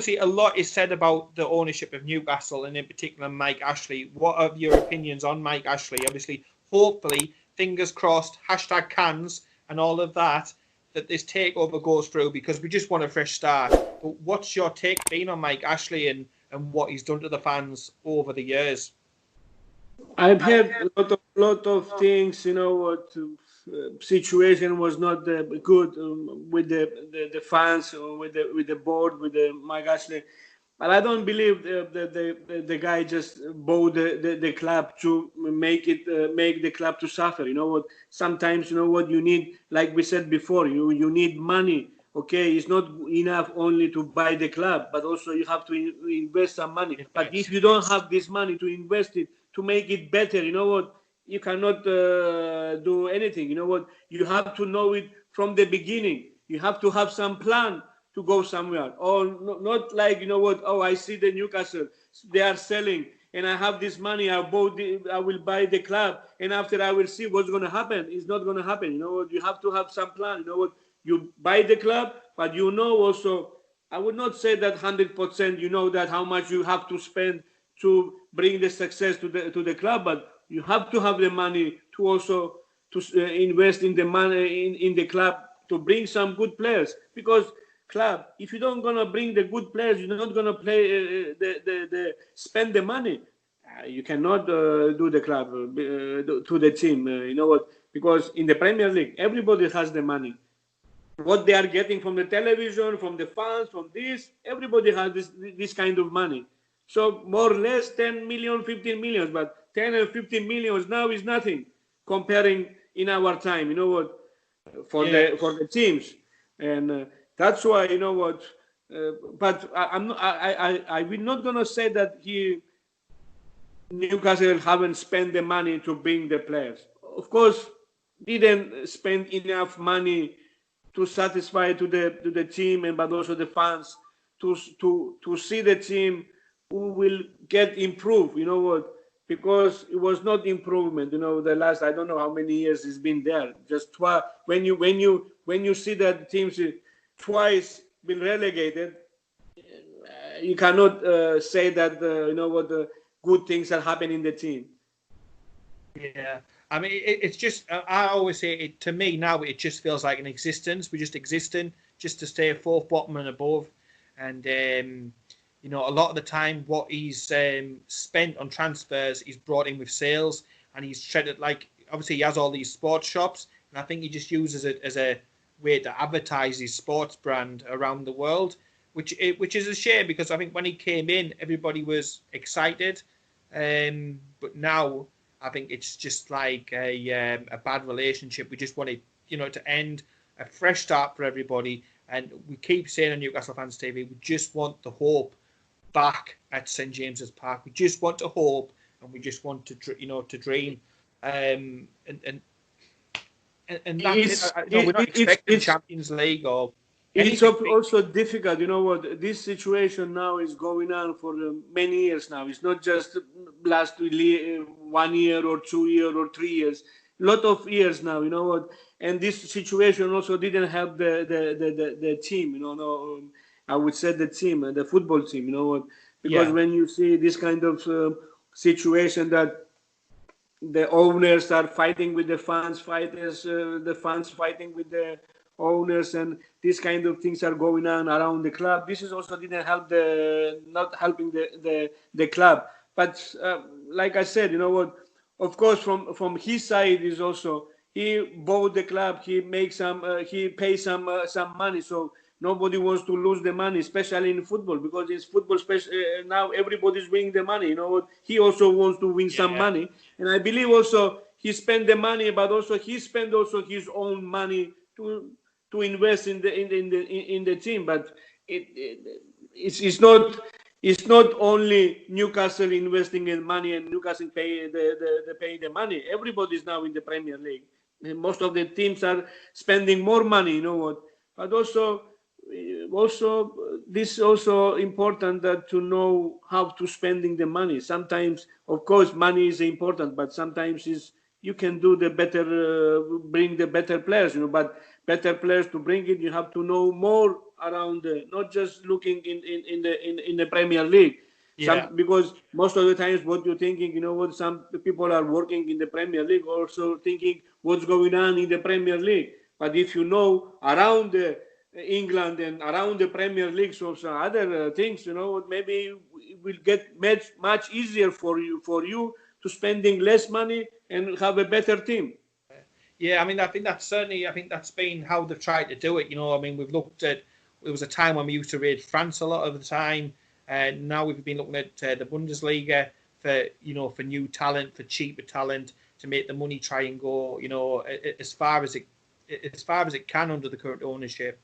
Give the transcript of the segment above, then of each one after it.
obviously a lot is said about the ownership of Newcastle and in particular Mike Ashley. What are your opinions on Mike Ashley? Obviously, hopefully, fingers crossed, hashtag cans and all of that, that this takeover goes through because we just want a fresh start. But what's your take been on Mike Ashley and what he's done to the fans over the years? I've heard a lot of things, what situation was not good with the fans or with the board, with the Mike Ashley. But I don't believe the guy just bought the club to make the club to suffer. You know what? Sometimes what you need, like we said before, you need money. Okay, it's not enough only to buy the club, but also you have to invest some money. But if you don't have this money to invest it to make it better, you cannot do anything. You have to know it from the beginning. You have to have some plan to go somewhere, or not like oh, I see the Newcastle, they are selling and I have this money, I will buy the club, and after I will see what's going to happen. It's not going to happen. You have to have some plan. You buy the club, but also, I would not say that 100%, that how much you have to spend to bring the success to the club, but you have to have the money to also invest in the money in the club to bring some good players, because club, if you don't gonna bring the good players, you're not gonna play spend the money. You cannot do the club to the team. Because in the Premier League, everybody has the money. What they are getting from the television, from the fans, from this, everybody has this kind of money. So more or less 10 million, 15 million, but 10 or 15 millions now is nothing comparing in our time. For the teams, and that's why but I will not gonna say that Newcastle haven't spent the money to bring the players. Of course, didn't spend enough money to satisfy to the team, and but also the fans to see the team who will get improved. Because it was not improvement. The last, I don't know how many years it's been there. Just twice. When you see that teams twice been relegated, you cannot say that the good things are happening in the team. Yeah, I mean it's just I always say it to me now. It just feels like an existence. We're just existing just to stay fourth, bottom, and above, and. A lot of the time, what he's spent on transfers, he's brought in with sales, and he's treated like, obviously, he has all these sports shops, and I think he just uses it as a way to advertise his sports brand around the world, which is a shame, because I think when he came in, everybody was excited, but now I think it's just like a bad relationship. We just want it, to end, a fresh start for everybody, and we keep saying on Newcastle Fans TV, we just want the hope back at St James's Park. We just want to hope, and we just want to dream, and that's it. We're not expecting Champions League or. It's also difficult. This situation now is going on for many years now. It's not just last 1 year or 2 years or 3 years. A lot of years now. And this situation also didn't help the team. I would say the team, the football team, because when you see this kind of situation that the owners are fighting with the fans, the fans fighting with the owners, and these kind of things are going on around the club. This is also didn't help not helping the club. But like I said, of course, from his side is also he bought the club, he makes he pays some money, so. Nobody wants to lose the money, especially in football, because it's football. Now everybody's winning the money. He also wants to win some money, and I believe also he spent the money, but also he spent also his own money to invest in the team. But it's not only Newcastle investing in money and Newcastle pay the money. Everybody's now in the Premier League. And most of the teams are spending more money. But also this is also important that to know how to spending the money. Sometimes, of course, money is important, but sometimes you can do the better, bring the better players, but better players to bring it, you have to know more around, not just looking in the Premier League. Yeah. Because most of the times what you're thinking, what some people are working in the Premier League also thinking what's going on in the Premier League. But if you know around England and around the Premier League, so some other things, maybe it will get much easier for you to spending less money and have a better team. Yeah, I mean, I think that's been how they've tried to do it. I mean, we've looked at, there was a time when we used to raid France a lot of the time, and now we've been looking at the Bundesliga for, for new talent, for cheaper talent, to make the money try and go, as far as it can under the current ownership.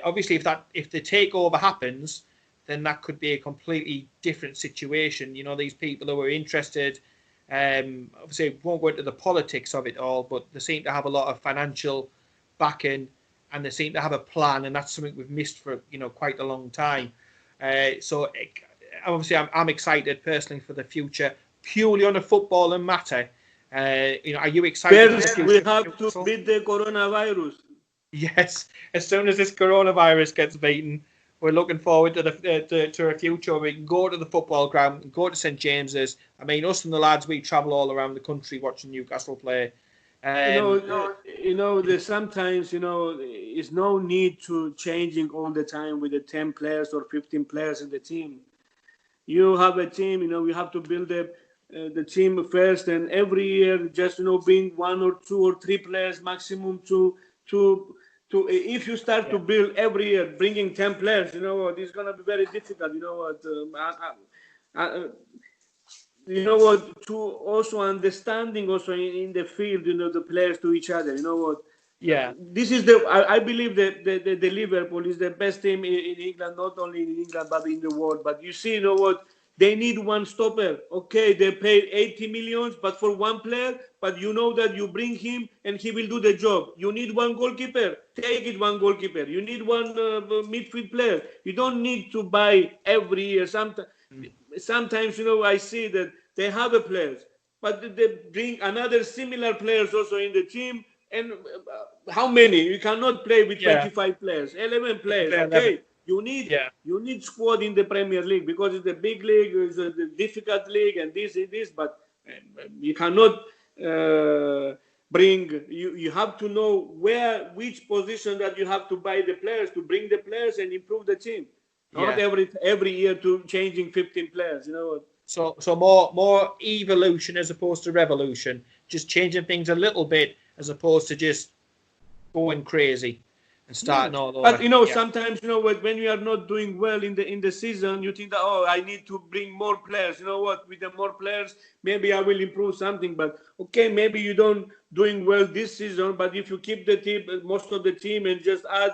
Obviously, if the takeover happens, then that could be a completely different situation. These people who are interested. Obviously, we won't go into the politics of it all, but they seem to have a lot of financial backing, and they seem to have a plan, and that's something we've missed for quite a long time. So obviously, I'm excited personally for the future, purely on a footballing matter. Are you excited? First, we have to beat the coronavirus. Yes, as soon as this coronavirus gets beaten, we're looking forward to to a future where we can go to the football ground, go to St James's. I mean, us and the lads, we travel all around the country watching Newcastle play. There's sometimes, it's no need to changing all the time with the 10 players or 15 players in the team. You have a team, you have to build the team first, and every year just, bring 1 or 2 or 3 players maximum to if you start to build every year, bringing 10 players, it's going to be very difficult. To also understanding also in the field, the players to each other. Yeah. This is I believe the Liverpool is the best team in England, not only in England but in the world. But you see, they need one stopper. Okay, they paid 80 million, but for one player. But that you bring him and he will do the job. You need one goalkeeper. Take it, one goalkeeper. You need one midfield player. You don't need to buy every year. Sometimes, I see that they have a players, but they bring another similar players also in the team. And how many? You cannot play with 25 players, 11 players. Okay, you need squad in the Premier League because it's the big league, it's a difficult league, and this. But you cannot bring. You have to know which position that you have to buy the players to bring the players and improve the team. Not every year to changing 15 players. So more evolution as opposed to revolution. Just changing things a little bit as opposed to just going crazy and starting all over. But sometimes when you are not doing well in the season, you think that I need to bring more players. With the more players, maybe I will improve something. But okay, maybe you don't doing well this season. But if you keep the team, most of the team, and just add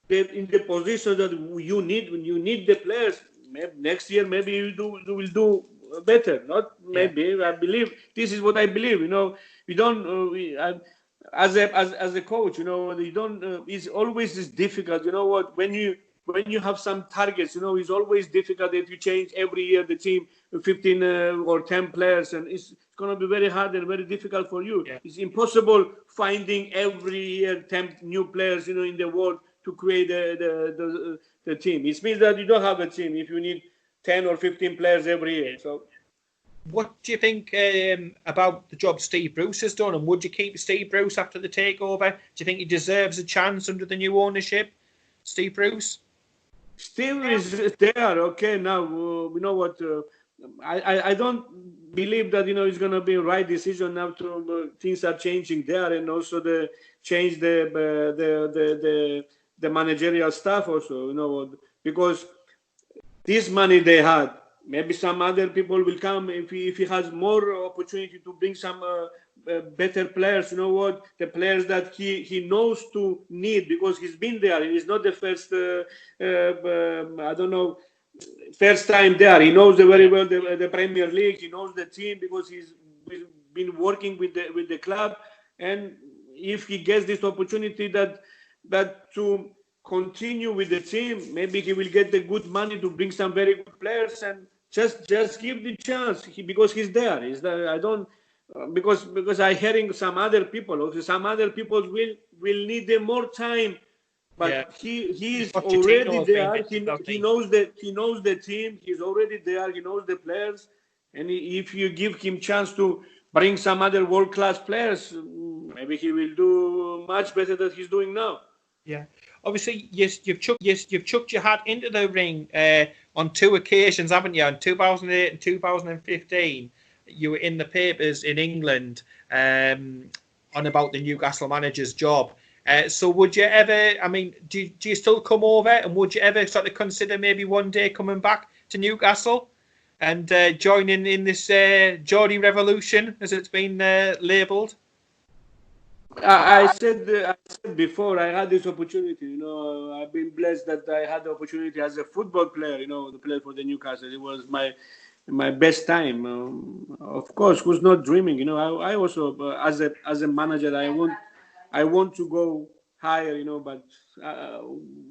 in the position that you need, when you need the players, maybe next year maybe you will do better. Not maybe. I believe this is what I believe. We don't. As a coach, you don't. It's always difficult. When you have some targets, it's always difficult if you change every year the team 15 or 10 players, and it's going to be very hard and very difficult for you. It's impossible finding every year 10 new players, in the world to create the team. It means that you don't have a team if you need 10 or 15 players every year. So, what do you think about the job Steve Bruce has done, and would you keep Steve Bruce after the takeover? Do you think he deserves a chance under the new ownership, Steve Bruce? Steve is there. Okay, now what. I don't believe that it's going to be a right decision now. Things are changing there, and also change the managerial staff also. Because this money they had, maybe some other people will come if he has more opportunity to bring some better players. The players that he knows to need, because he's been there. He's not the first. First time there. He knows very well the Premier League. He knows the team because he's been working with the club. And if he gets this opportunity that to continue with the team, maybe he will get the good money to bring some very good players, and just give the chance because he's there. because I hearing some other people also, some other people will need more time, Yeah. but he is already Pochettino's been there. mentioned, hasn't He he? knows the team. He's already there. He knows the players, and if you give him chance to bring some other world class players, maybe he will do much better than he's doing now. Yeah. Obviously, yes, you've chucked your hat into the ring on two occasions, haven't you? In 2008 and 2015, you were in the papers in England on about the Newcastle manager's job. So would you ever, I mean, do you still come over, and would you ever sort of consider maybe one day coming back to Newcastle and joining in this Geordie revolution, as it's been labelled? I said before, I had this opportunity. I've been blessed that I had the opportunity as a football player. To play for the Newcastle. It was my best time. Of course, who's not dreaming? I also as a manager, I want to go higher. But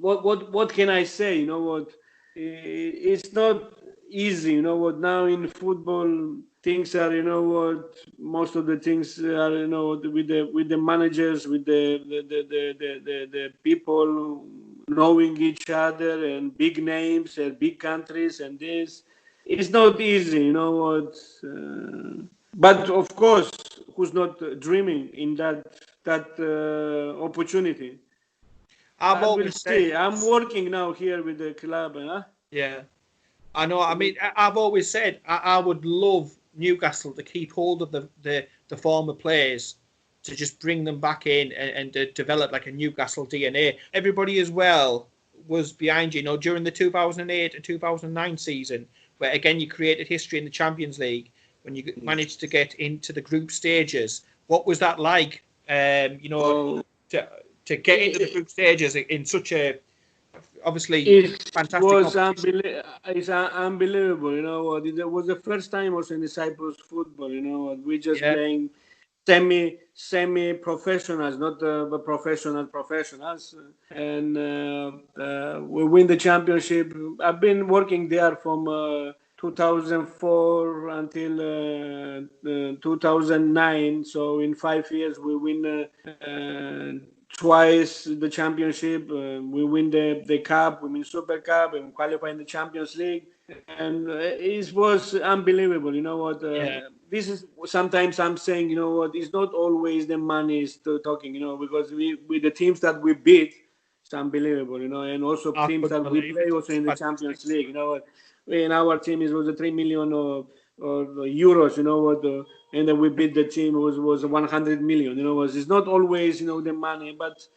what can I say? What? It's not easy. What now in football things are, most of the things are, with the managers, with the people knowing each other, and big names and big countries, and this it's not easy. What. But of course, who's not dreaming in that opportunity? I've I will always said, see. I'm working now here with the club, huh? yeah. I know. I mean, I've always said I would love Newcastle to keep hold of the former players, to just bring them back in and to develop like a Newcastle DNA. Everybody as well was behind you. During the 2008 and 2009 season, where again you created history in the Champions League when you managed to get into the group stages. What was that like? Oh, To get into the group stages in such a obviously it fantastic was competition. unbelievable. It was the first time also in the Cyprus football. We just Yeah. playing semi professionals, not professionals, and we win the championship. I've been working there from 2004 until 2009. So in 5 years we win twice the championship. We win the cup, we win Super Cup, and qualify in the Champions League. And it was unbelievable. What? Yeah. This is sometimes I'm saying. What? It's not always the money is talking. Because with the teams that we beat, it's unbelievable. And also I teams couldn't that we believe play it. also It's in the fantastic. Champions League. What? In our team it was a 3 million or euros. What? And then we beat the team was 100 million. It's not always the money, but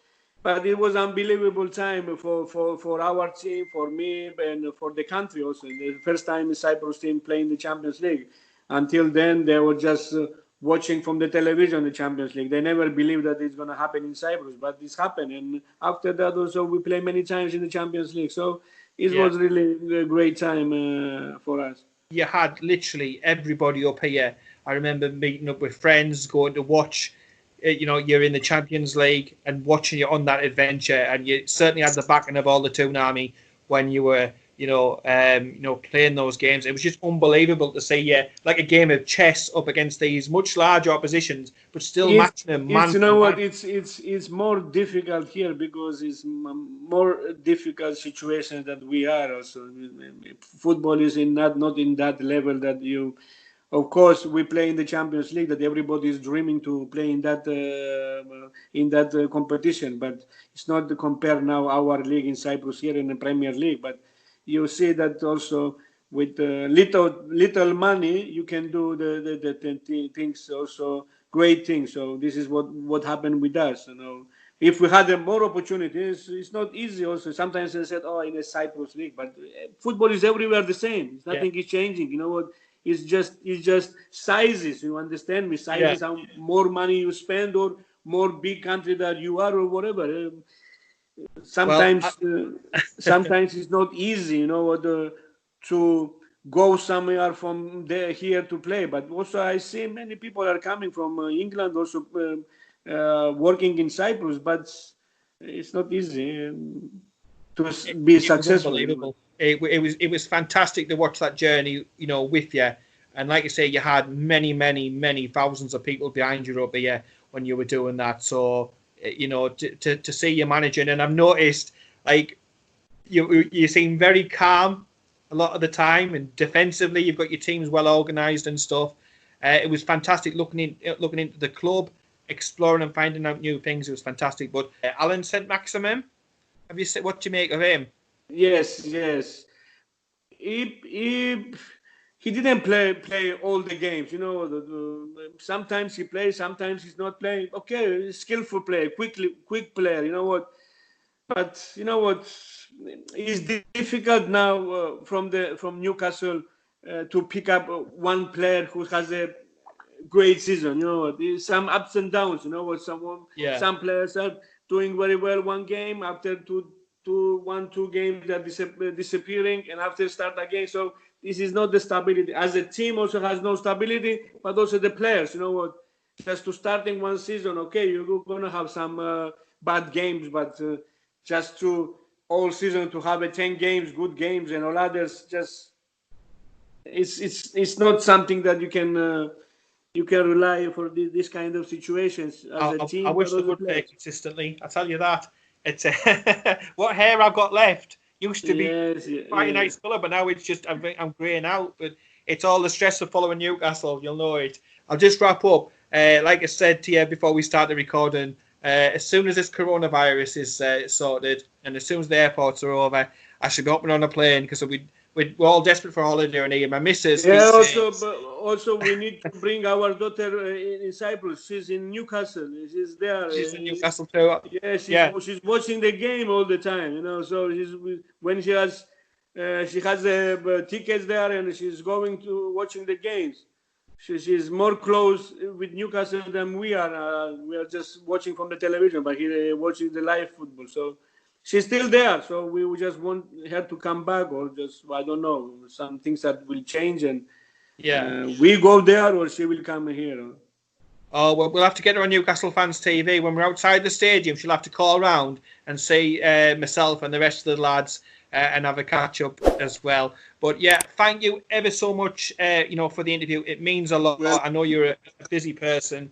it was unbelievable time for our team, for me, and for the country also. The first time the Cyprus team playing the Champions League. Until then, they were just watching from the television the Champions League. They never believed that it's going to happen in Cyprus, but it's happened. And after that, also we play many times in the Champions League. So it Yeah. was really a great time for us. You had literally everybody up here. I remember meeting up with friends, going to watch. You're in the Champions League and watching you on that adventure, and you certainly had the backing of all the Toon Army when you were, playing those games. It was just unbelievable to see you like a game of chess up against these much larger oppositions, but still It's matching them it's man you for know what man. it's more difficult here because it's more difficult situation that we are also. Football is not in that level that you. Of course, we play in the Champions League that everybody is dreaming to play in that competition, but it's not to compare now our league in Cyprus here in the Premier League. But you see that also with little money you can do the things also great things. So this is what happened with us. If we had more opportunities, it's not easy. Also, sometimes they said, "Oh, in a Cyprus league," but football is everywhere the same. Yeah, Nothing is changing. You know what? It's just sizes. You understand me? yeah. Sizes. How more money you spend, or more big country that you are, or whatever. Well, Sometimes it's not easy. To go somewhere from there here to play. But also I see many people are coming from England also working in Cyprus, but it's not easy to be it was successful. unbelievable. It was fantastic to watch that journey, with you. And like you say, you had many, many, many thousands of people behind you up here when you were doing that. So, to see you managing, and I've noticed, like, you seem very calm a lot of the time, and defensively, you've got your teams well organised and stuff. It was fantastic looking into the club, exploring and finding out new things. It was fantastic. But Alan Saint-Maximin, what do you make of him? Yes. He didn't play all the games. Sometimes he plays, sometimes he's not playing. Okay, skillful player, quick player. You know what? But you know what? It's difficult now from Newcastle to pick up one player who has a great season. You know what? There's some ups and downs. You know what? Some players are doing very well one game, after two games they're disappearing, and after start again. So this is not the stability. As a team also has no stability, but also the players. You know what? Just to starting one season, okay, you're gonna have some bad games, but just to all season to have 10 games, good games, and all others, just it's not something that you can rely for this kind of situations as a team. I wish they would play consistently. I tell you that. It's what hair I've got left used to be quite a nice colour, but now it's just I'm greying out. But it's all the stress of following Newcastle. You'll know it. I'll just wrap up. Like I said to you before we start the recording, as soon as this coronavirus is sorted, and as soon as the airports are over, I should be hopping on a plane, because we're all desperate for a holiday. And my missus. Yeah. Also, we need to bring our daughter in Cyprus. She's in Newcastle. She's there. She's in Newcastle too. Yeah. She's watching the game all the time. So when she has tickets there, and she's going to watching the games. She's more close with Newcastle than we are. We are just watching from the television, but here watching the live football. So she's still there. So we just want her to come back, or just, I don't know, some things that will change, and we go there, or she will come here. Oh, well, we'll have to get her on Newcastle Fans TV. When we're outside the stadium, she'll have to call around and see myself and the rest of the lads and have a catch-up as well. But, yeah, thank you ever so much, for the interview. It means a lot. I know you're a busy person.